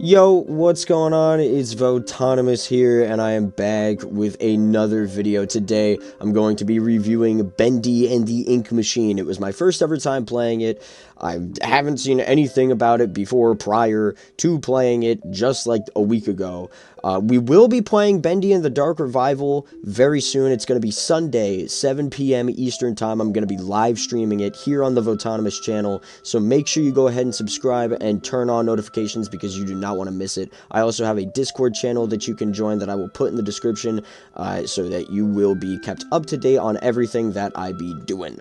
Yo, what's going on? It's Votaunimous here, and I am back with another video. Today, I'm going to be reviewing Bendy and the Ink Machine. It was my first ever time playing it. I haven't seen anything about it before prior to playing it just like a week ago. We will be playing Bendy and the Dark Revival very soon. It's going to be Sunday, 7 p.m. Eastern Time. I'm going to be live streaming it here on the Votaunimous channel, so make sure you go ahead and subscribe and turn on notifications because you do not want to miss it. I also have a Discord channel that you can join that I will put in the description so that you will be kept up to date on everything that I be doing.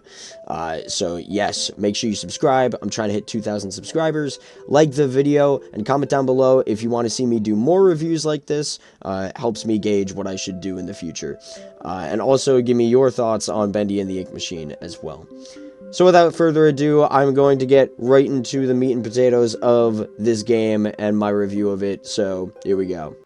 So yes, make sure you subscribe. I'm trying to hit 2,000 subscribers. Like the video and comment down below if you want to see me do more reviews like this. Helps me gauge what I should do in the future. And also give me your thoughts on Bendy and the Ink Machine as well. So without further ado, I'm going to get right into the meat and potatoes of this game and my review of it. So here we go.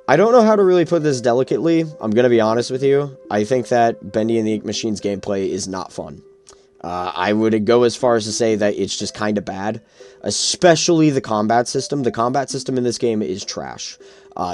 I don't know how to really put this delicately. I'm going to be honest with you. I think that Bendy and the Ink Machine's gameplay is not fun. I would go as far as to say that it's just kind of bad, especially the combat system. The combat system in this game is trash.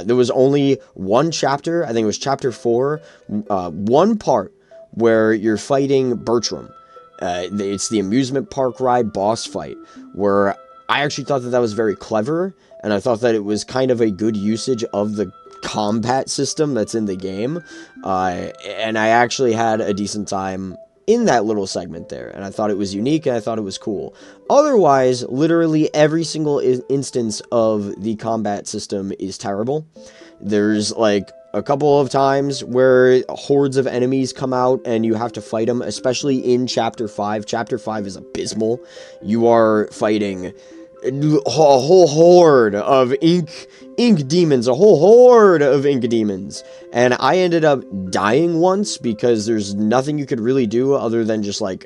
There was only one chapter, I think it was chapter 4, one part where you're fighting Bertram. It's the amusement park ride boss fight, where I actually thought that that was very clever, and I thought that it was kind of a good usage of the combat system that's in the game, and I actually had a decent time in that little segment there, and I thought it was unique, and I thought it was cool. Otherwise, literally every single instance of the combat system is terrible. There's, like, a couple of times where hordes of enemies come out, and you have to fight them, especially in Chapter 5. Chapter 5 is abysmal. You are fighting a whole horde of ink demons, a whole horde of ink demons, and I ended up dying once because there's nothing you could really do other than just like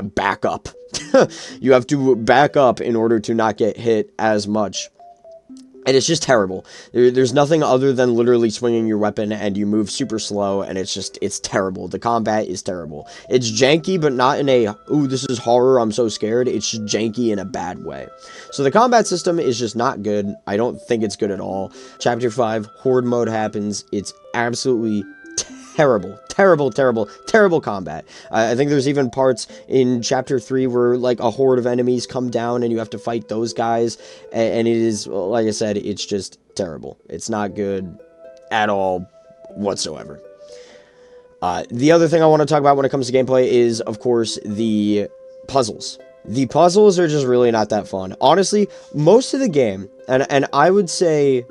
back up. You have to back up in order to not get hit as much. And it's just terrible. There's nothing other than literally swinging your weapon, and you move super slow, and it's terrible. The combat is terrible. It's janky, but not in a, ooh, this is horror, I'm so scared. It's just janky in a bad way. So the combat system is just not good. I don't think it's good at all. Chapter 5, Horde mode happens. It's absolutely terrible, terrible combat. I think there's even parts in Chapter 3 where, like, a horde of enemies come down and you have to fight those guys, and it is, like I said, it's just terrible. It's not good at all whatsoever. The other thing I want to talk about when it comes to gameplay is, of course, the puzzles. The puzzles are just really not that fun. Honestly, most of the game, and I would say,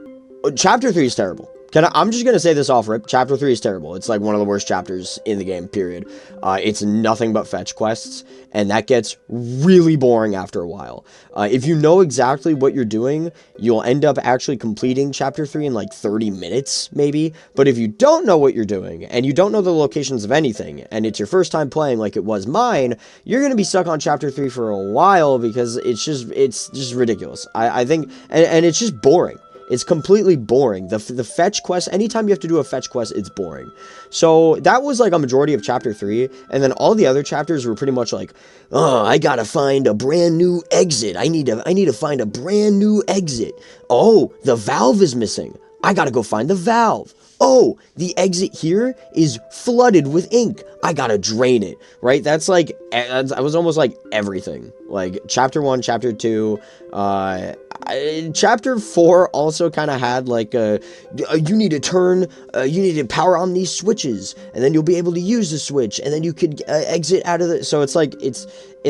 Chapter 3 is terrible. I'm just going to say this off rip. Chapter 3 is terrible. It's like one of the worst chapters in the game, period. It's nothing but fetch quests, and that gets really boring after a while. If you know exactly what you're doing, you'll end up actually completing Chapter 3 in like 30 minutes, maybe. But if you don't know what you're doing, and you don't know the locations of anything, and it's your first time playing like it was mine, you're going to be stuck on Chapter 3 for a while because it's just ridiculous. I think, and it's just boring. It's completely boring. The fetch quest, anytime you have to do a fetch quest, it's boring. So that was like a majority of Chapter 3, and then all the other chapters were pretty much like, oh, I gotta find a brand new exit. I need to find a brand new exit. Oh, the valve is missing. I gotta go find the valve. Oh, the exit here is flooded with ink. I gotta drain it, right? That's like, I was almost like everything. Like, Chapter 1, Chapter 2, Chapter 4 also kind of had, like, you need to power on these switches, and then you'll be able to use the switch, and then you could exit out of the, so it's like, it's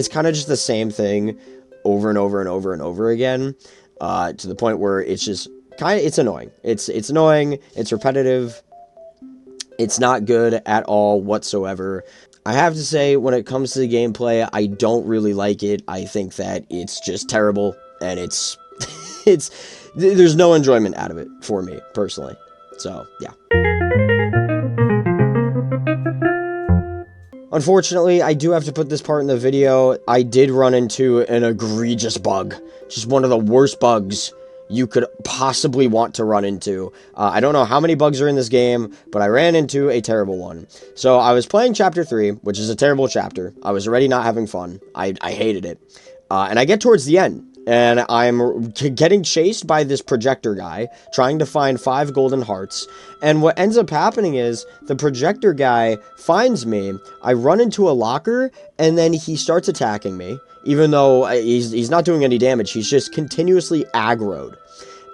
kind of just the same thing over and over and over and over again, to the point where it's just, it's annoying. It's annoying, it's repetitive, it's not good at all whatsoever. I have to say, when it comes to the gameplay, I don't really like it. I think that it's just terrible, and there's no enjoyment out of it for me, personally. So, yeah. Unfortunately, I do have to put this part in the video. I did run into an egregious bug. Just one of the worst bugs you could possibly want to run into. I don't know how many bugs are in this game, but I ran into a terrible one. So I was playing Chapter 3, which is a terrible chapter. I was already not having fun. I hated it. And I get towards the end, and I'm getting chased by this projector guy, trying to find 5 golden hearts. And what ends up happening is the projector guy finds me, I run into a locker, and then he starts attacking me, even though he's not doing any damage. He's just continuously aggroed.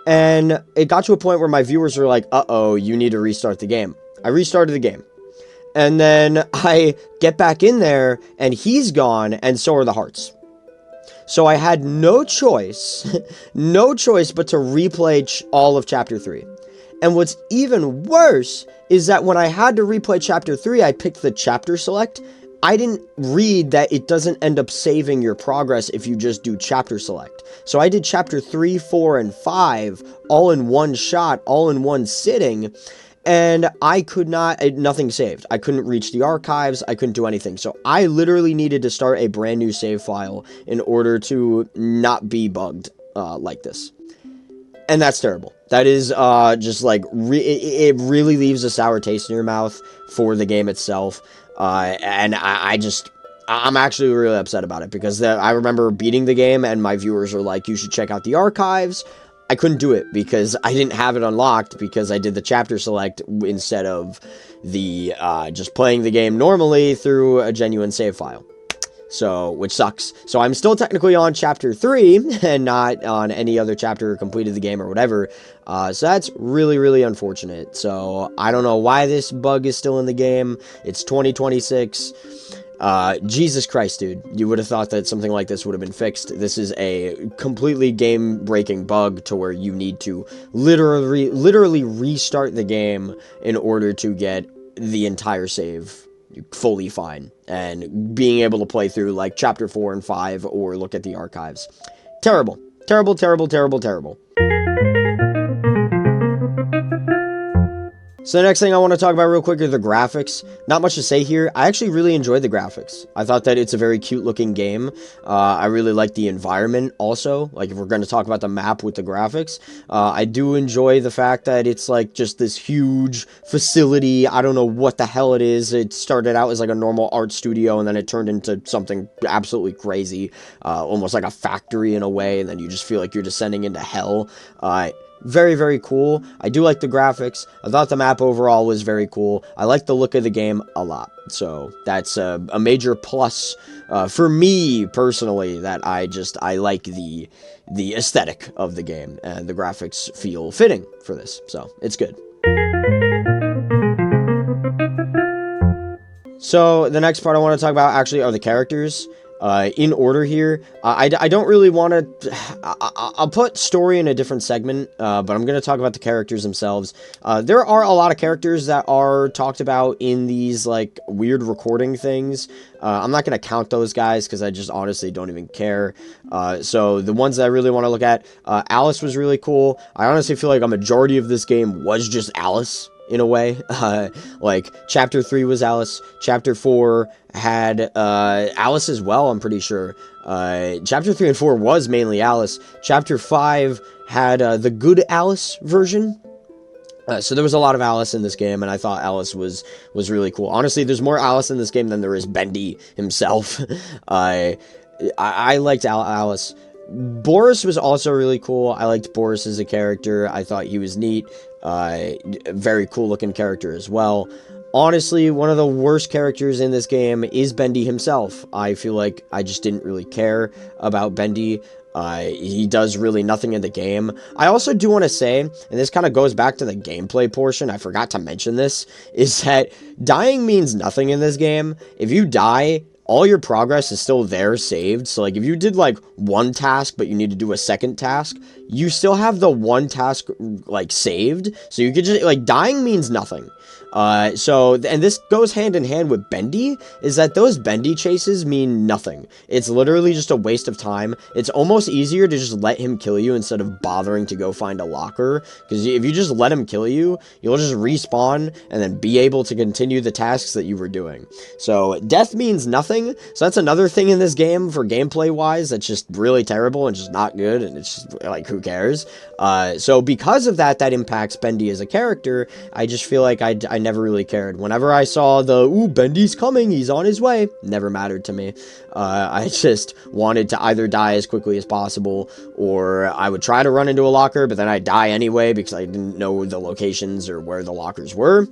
And it got to a point where my viewers were like, uh-oh, you need to restart the game. I restarted the game. And then I get back in there, and he's gone, and so are the hearts. So I had no choice but to replay all of Chapter 3. And what's even worse is that when I had to replay Chapter 3, I picked the chapter select. I didn't read that it doesn't end up saving your progress if you just do chapter select. So I did Chapter 3, 4, and 5 all in one shot, all in one sitting. And I could not, nothing saved. I couldn't reach the archives. I couldn't do anything. So I literally needed to start a brand new save file in order to not be bugged like this. And that's terrible. That is just like, it really leaves a sour taste in your mouth for the game itself. And I'm actually really upset about it because I remember beating the game and my viewers were like, you should check out the archives. I couldn't do it because I didn't have it unlocked because I did the chapter select instead of the just playing the game normally through a genuine save file. So, which sucks. So I'm still technically on Chapter 3 and not on any other chapter or completed the game or whatever. So that's really, really unfortunate. So I don't know why this bug is still in the game. It's 2026. Jesus Christ, dude. You would have thought that something like this would have been fixed. This is a completely game-breaking bug to where you need to literally restart the game in order to get the entire save fully fine and being able to play through like Chapter 4 and 5 or look at the archives. Terrible. Terrible, terrible, terrible, terrible. So the next thing I want to talk about real quick are the graphics. Not much to say here. I actually really enjoyed the graphics. I thought that it's a very cute looking game. I really like the environment also. Like if we're going to talk about the map with the graphics, I do enjoy the fact that it's like just this huge facility. I don't know what the hell it is. It started out as like a normal art studio and then it turned into something absolutely crazy. Almost like a factory in a way. And then you just feel like you're descending into hell. Very, very cool. I do like the graphics. I thought the map overall was very cool. I like the look of the game a lot. So that's a major plus for me personally, that I like the aesthetic of the game, and the graphics feel fitting for this. So it's good. So the next part I want to talk about actually are the characters. In order here, I don't really want to, I'll put story in a different segment, but I'm going to talk about the characters themselves. There are a lot of characters that are talked about in these, like, weird recording things. I'm not going to count those guys, because I just honestly don't even care. So the ones that I really want to look at, Alice was really cool. I honestly feel like a majority of this game was just Alice. In a way, like Chapter 3 was Alice, Chapter 4 had Alice as well, I'm pretty sure. Chapter 3 and 4 was mainly Alice. Chapter 5 had the good Alice version. So there was a lot of Alice in this game, and I thought Alice was really cool. Honestly, there's more Alice in this game than there is Bendy himself. I liked Alice. Boris was also really cool. I liked Boris as a character. I thought he was neat. Very cool looking character as well. Honestly, one of the worst characters in this game is Bendy himself. I feel like I just didn't really care about Bendy. He does really nothing in the game. I also do want to say, and this kind of goes back to the gameplay portion, I forgot to mention this, is that dying means nothing in this game. If you die, all your progress is still there saved. So like if you did like one task but you need to do a second task, you still have the one task like saved. So you could just like, dying means nothing. And this goes hand in hand with Bendy, is that those Bendy chases mean nothing. It's literally just a waste of time. It's almost easier to just let him kill you instead of bothering to go find a locker, because if you just let him kill you, you'll just respawn and then be able to continue the tasks that you were doing. So death means nothing. So that's another thing in this game for gameplay wise that's just really terrible and just not good, and it's just like, who cares? So because of that impacts Bendy as a character. I just feel like I never really cared. Whenever I saw the, ooh, Bendy's coming, he's on his way, never mattered to me. I just wanted to either die as quickly as possible, or I would try to run into a locker, but then I'd die anyway because I didn't know the locations or where the lockers were.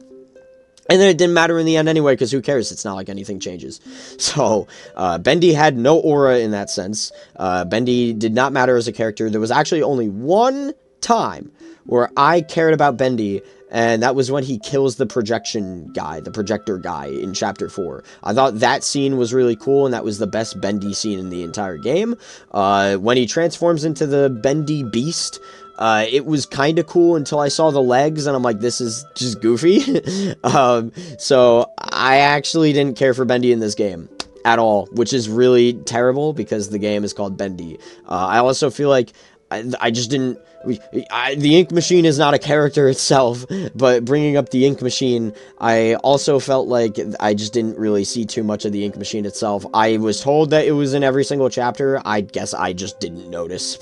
And then it didn't matter in the end anyway, because who cares? It's not like anything changes. So, Bendy had no aura in that sense. Bendy did not matter as a character. There was actually only one time where I cared about Bendy, and that was when he kills the projector guy in Chapter 4. I thought that scene was really cool, and that was the best Bendy scene in the entire game. When he transforms into the Bendy Beast, it was kind of cool until I saw the legs, and I'm like, this is just goofy. So I actually didn't care for Bendy in this game at all, which is really terrible because the game is called Bendy. I also feel like I just didn't... the ink machine is not a character itself, but bringing up the ink machine, I also felt like I just didn't really see too much of the ink machine itself. I was told that it was in every single chapter. I guess I just didn't notice.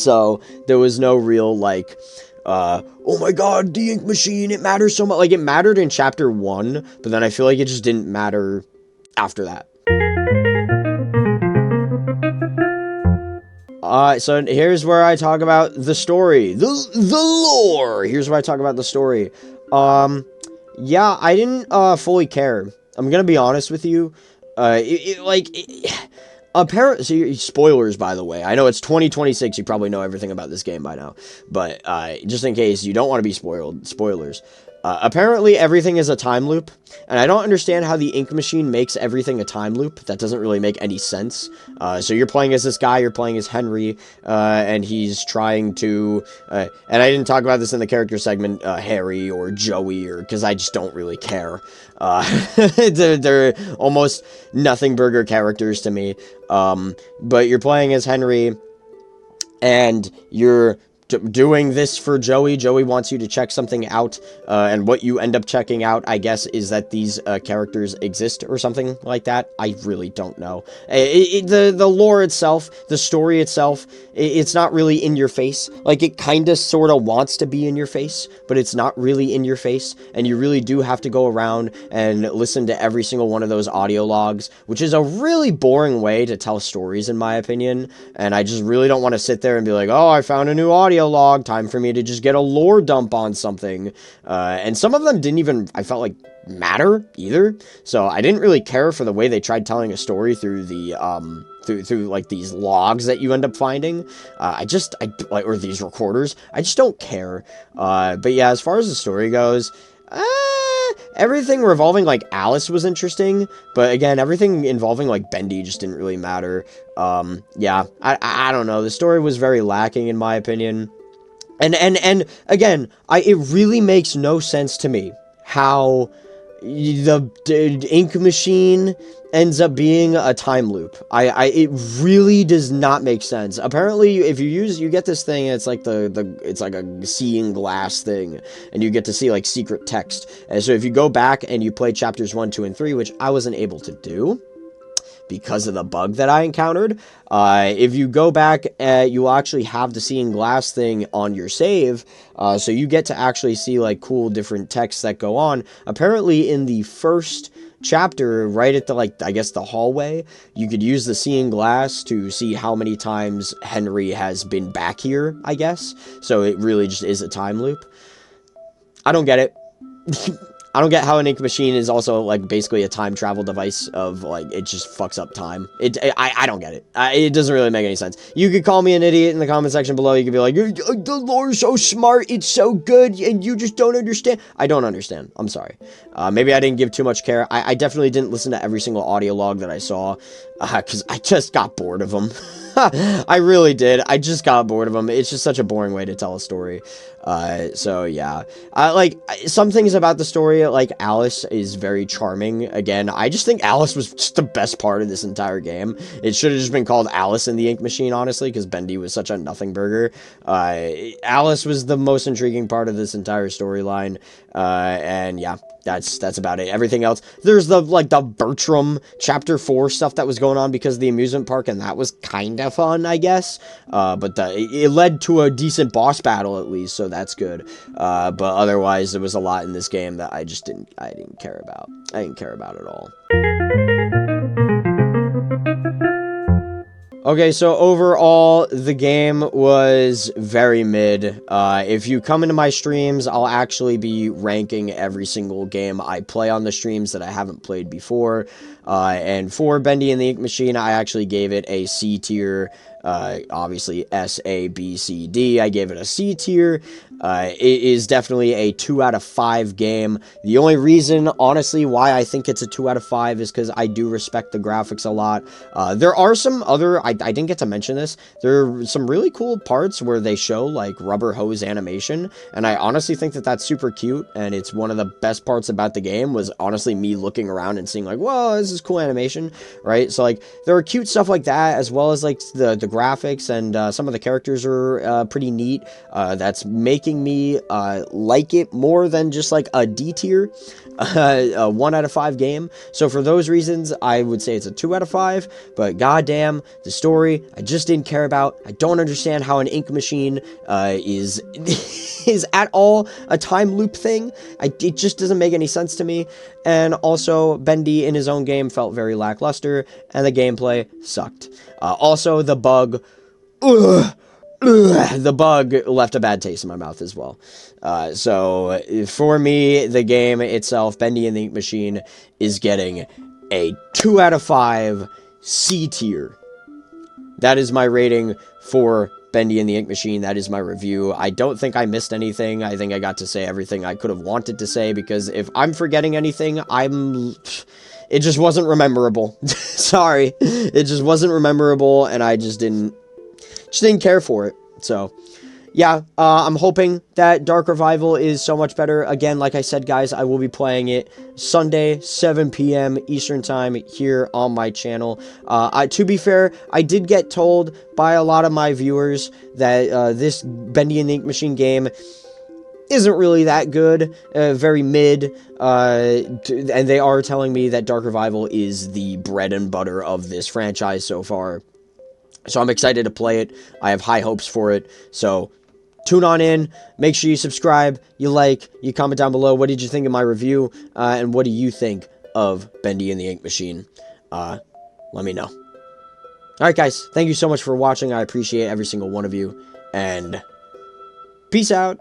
So there was no real, like, oh my god, the ink machine, it matters so much. Like, it mattered in Chapter 1, but then I feel like it just didn't matter after that. So here's where I talk about the story. The lore! Here's where I talk about the story. Yeah, I didn't, fully care. I'm gonna be honest with you. Apparently, spoilers, by the way. I know it's 2026, you probably know everything about this game by now. But, just in case you don't want to be spoilers. Apparently, everything is a time loop, and I don't understand how the ink machine makes everything a time loop. That doesn't really make any sense. So you're playing as this guy, you're playing as Henry, and he's trying to, and I didn't talk about this in the character segment, Harry or Joey, because I just don't really care. They're almost nothing burger characters to me. But you're playing as Henry, and you're doing this for Joey. Joey wants you to check something out, and what you end up checking out, I guess, is that these characters exist or something like that. I really don't know. The lore itself, the story itself, it's not really in your face. Like, it kind of sort of wants to be in your face, but it's not really in your face, and you really do have to go around and listen to every single one of those audio logs, which is a really boring way to tell stories, in my opinion, and I just really don't want to sit there and be like, oh, I found a new audio log, time for me to just get a lore dump on something. And some of them didn't even, I felt like, matter either. So I didn't really care for the way they tried telling a story through the through like these logs that you end up finding. Or these recorders. I just don't care. But yeah, as far as the story goes, everything revolving like Alice was interesting, but again, everything involving like Bendy just didn't really matter. Yeah, I don't know. The story was very lacking in my opinion. And again, it really makes no sense to me how the ink machine ends up being a time loop. It really does not make sense. Apparently, if you get this thing, it's like it's like a seeing glass thing, and you get to see like secret text. And so if you go back and you play chapters 1, 2, and 3, which I wasn't able to do because of the bug that I encountered, if you go back, you will actually have the seeing glass thing on your save, so you get to actually see like cool different texts that go on. Apparently in the first chapter, right at the, like, I guess the hallway, you could use the seeing glass to see how many times Henry has been back here, I guess. So it really just is a time loop. I don't get it. I don't get how an ink machine is also, like, basically a time travel device of, like, it just fucks up time. I don't get it. It doesn't really make any sense. You could call me an idiot in the comment section below. You could be like, the lore is so smart, it's so good, and you just don't understand. I don't understand. I'm sorry. Maybe I didn't give too much care. I definitely didn't listen to every single audio log that I saw, because I just got bored of them. I really did. I just got bored of them. It's just such a boring way to tell a story. So yeah. Like, some things about the story, like Alice is very charming. Again, I just think Alice was just the best part of this entire game. It should have just been called Alice in the Ink Machine, honestly, because Bendy was such a nothing burger. Alice was the most intriguing part of this entire storyline. And yeah, that's about it. Everything else, there's the Bertram chapter 4 stuff that was going on because of the amusement park, and that was kind of fun, I guess. But it led to a decent boss battle, at least, so that's good. But otherwise, there was a lot in this game that I didn't care about. I didn't care about at all. Okay, so overall, the game was very mid. If you come into my streams, I'll actually be ranking every single game I play on the streams that I haven't played before. And for Bendy and the Ink Machine, I actually gave it a C tier. Obviously, S, A, B, C, D. I gave it a C tier. It is definitely a 2 out of 5 game. The only reason, honestly, why I think it's a 2 out of 5 is because I do respect the graphics a lot. There are some other, I didn't get to mention this, there are some really cool parts where they show, like, rubber hose animation, and I honestly think that that's super cute, and it's one of the best parts about the game, was honestly me looking around and seeing, like, whoa, this is cool animation, right? So, like, there are cute stuff like that, as well as, like, the graphics, and some of the characters are pretty neat. That's making me like it more than just like a D tier, a 1 out of 5 game. So for those reasons, I would say it's a 2 out of 5. But goddamn, the story I just didn't care about. I don't understand how an ink machine is is at all a time loop thing. It just doesn't make any sense to me. And also, Bendy in his own game felt very lackluster, and the gameplay sucked. Also, the bug. The bug left a bad taste in my mouth as well. So, for me, the game itself, Bendy and the Ink Machine, is getting a 2 out of 5 C tier. That is my rating for Bendy and the Ink Machine. That is my review. I don't think I missed anything. I think I got to say everything I could have wanted to say, because if I'm forgetting anything, it just wasn't memorable. Sorry. It just wasn't memorable, and I just didn't care for it. So, yeah, I'm hoping that Dark Revival is so much better. Again, like I said, guys, I will be playing it Sunday, 7 p.m. Eastern Time here on my channel. To be fair, I did get told by a lot of my viewers that this Bendy and the Ink Machine game isn't really that good, very mid, and they are telling me that Dark Revival is the bread and butter of this franchise so far. So I'm excited to play it. I have high hopes for it. So tune on in. Make sure you subscribe, you like, you comment down below. What did you think of my review? And what do you think of Bendy and the Ink Machine? Let me know. Alright, guys. Thank you so much for watching. I appreciate every single one of you. And peace out.